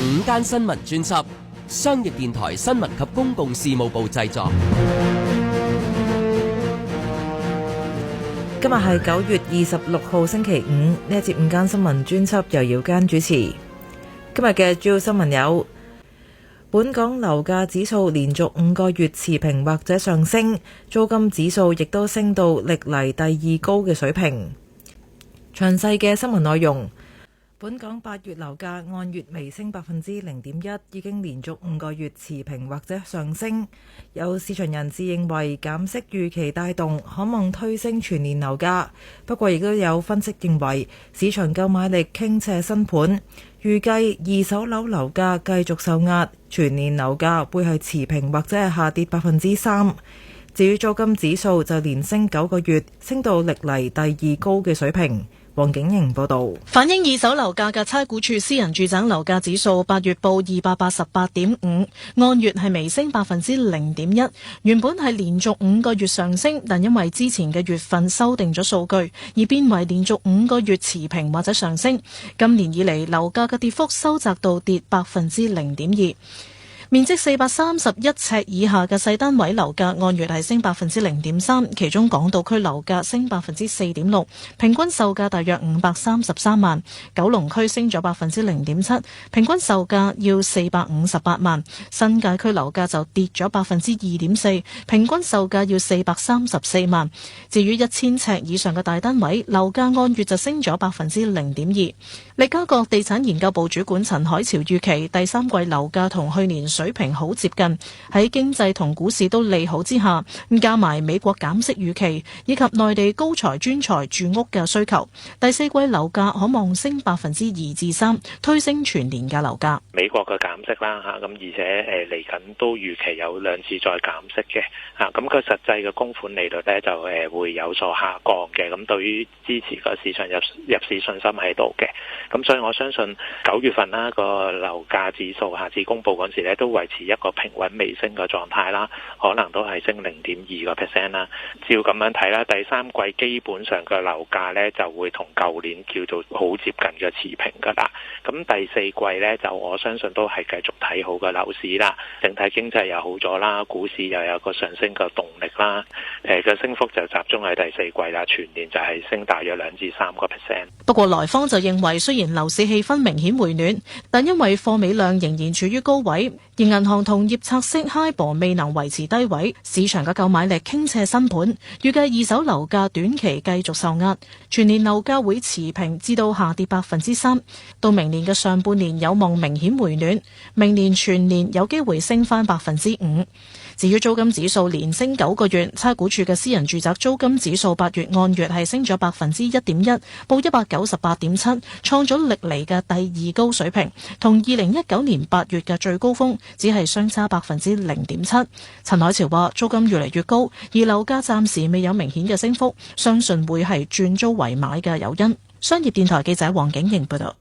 午間新聞專輯，商業電台新聞及公共事務部製作。今日係9月26號星期五，呢一節午間新聞專輯由姚堅主持。今日嘅主要新聞有：本港樓價指數連續5個月持平或者上升，租金指數亦都升到歷嚟第2高嘅水平。詳細嘅新聞內容。本港8月樓價按月微升0.1%，已經連續5個月持平或者上升。有市場人士認為減息預期帶動，可望推升全年樓價。不過亦都有分析認為市場購買力傾斜新盤，預計二手樓樓價繼續受壓，全年樓價會係持平或者係下跌3%。至於租金指數就連升9個月，升到歷嚟第2高嘅水平。黃景瑩報道，反映二手樓價嘅差估署私人住宅樓價指數8月報288.5，按月係微升0.1%。原本係連續5個月上升，但因為之前嘅月份修訂咗數據，而變為連續5個月持平或者上升。今年以嚟樓價嘅跌幅收窄到跌0.2%。面積431尺以下嘅細單位樓價按月係升0.3%，其中港島區樓價升4.6%，平均售價大約533萬；九龍區升咗0.7%，平均售價要458萬；新界區樓價就跌咗2.4%，平均售價要434萬。至於1000尺以上嘅大單位樓價按月就升咗0.2%。利嘉閣地產研究部主管陳海潮預期第三季樓價同去年水平好接近，喺經濟同股市都利好之下，加埋美國減息預期以及內地高才專才住屋嘅需求，第四季樓價可望升2%至3%，推升全年嘅樓價。美國嘅減息啦嚇，咁而且嚟緊都預期有2次再減息嘅嚇，咁佢實際嘅供款利率咧就會有所下降嘅，咁對於支持個市場入市信心喺度嘅。咁所以我相信9月份啦個樓價指數下次公佈嗰時咧都維持一個平穩微升嘅狀態啦，可能都係升0.2%啦。照咁樣睇啦，第三季基本上嘅樓價咧就會同舊年叫做好接近嘅持平噶啦。咁第四季咧就我相信都係繼續睇好嘅樓市啦，整體經濟又好咗啦，股市又有個上升嘅動力啦。嘅升幅就集中喺第四季啦，全年就係升大約2至3%。不過來方就認為，雖然樓市氣氛明顯回暖，但因為貨尾量仍然處於高位，而銀行同業拆息 HIBOR 未能維持低位，市場嘅購買力傾斜新盤，預計二手樓價短期繼續受壓，全年樓價會持平至到下跌3%。到明年嘅上半年有望明顯回暖，明年全年有機會升返5%。至於租金指數連升9個月，差估署嘅私人住宅租金指數8月按月係升咗1.1%，報198.7，創咗歷嚟嘅第2高水平，同2019年8月嘅最高峰只係相差0.7%。陳海潮話：租金越嚟越高，而樓價暫時未有明顯嘅升幅，相信會係轉租為買嘅誘因。商業電台記者黃景瑩報道。